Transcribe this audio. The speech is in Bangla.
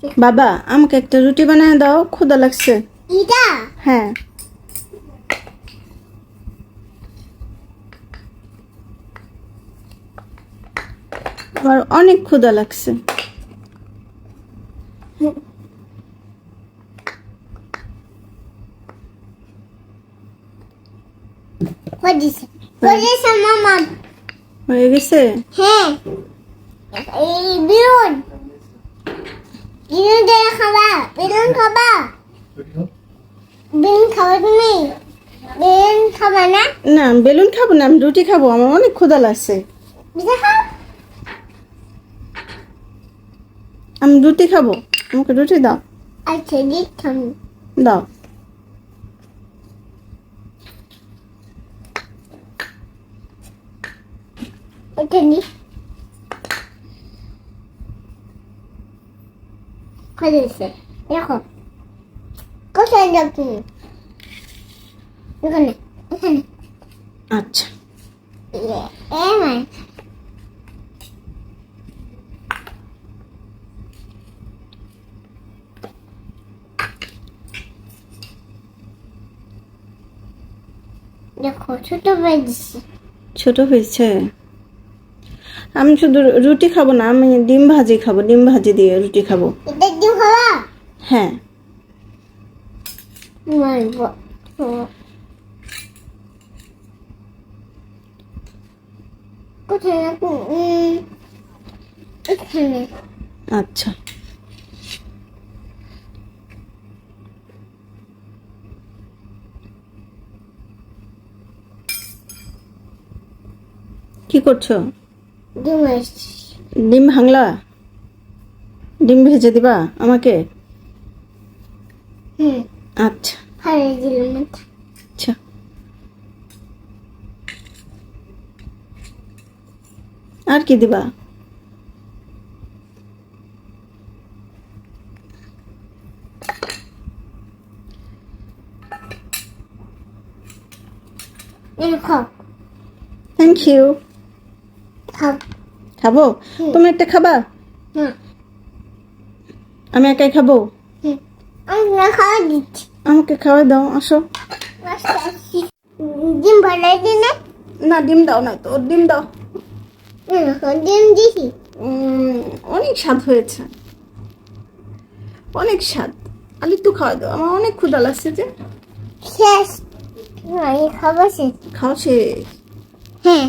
বাবা আমাকে একটা রুটি বানায় দাও, ক্ষুধা লাগছে। এটা হ্যাঁ আমার অনেক ক্ষুধা লাগছে। হয়েছে মামা। হয়ে গেছে? হ্যাঁ এই বেলুন বেলুন দিয়ে খাবা, বেলুন খাবা, বেলুন খাবা তুমি, বেলুন খাবা না? না বেলুন খাবো না, আমি রুটি খাবো, আমার অনেক ক্ষুধা লাগছে। পিঠা খাও। আমি রুটি খাবো, আমাকে রুটি দাও। আচ্ছা দিচ্ছাম। দাও। এটা দি হয়েছে। দেখো কোথায় যাও তুমি? এখানে এখানে। আচ্ছা এমন দেখো ছোট হয়েছে। ছোট হয়েছে। আমি শুধু রুটি খাবো না, আমি ডিম ভাজি খাবো, ডিম ভাজি দিয়ে রুটি খাবো। এটা ডিম খাবা? হ্যাঁ মারবো। কোথায় এখানে। আচ্ছা কি করছো? ডিম আসছে। ডিম ভাঙলা? ডিম ভেজে দিবা আমাকে? আচ্ছা হারিয়ে দিলাম। আচ্ছা আর কি দিবা? খাও থ্যাংক ইউ। খাও। খাবো? তুমি একটা খাবা? আমি একাই খাবো? আমি না খাওয়া দিচ্ছি। আমাকে খাওয়াই দাও, আসো। ডিম ভালাই দিনে না ডিম দাও না তো, ডিম দাও। ডিম দিছি। অনেক স্বাদ হয়েছে, অনেক স্বাদ। আলু একটু খাওয়া দাও, আমার অনেক ক্ষুধা লাগছে যে। শেষ। খাবো শেষ। খাও শেষ। হ্যাঁ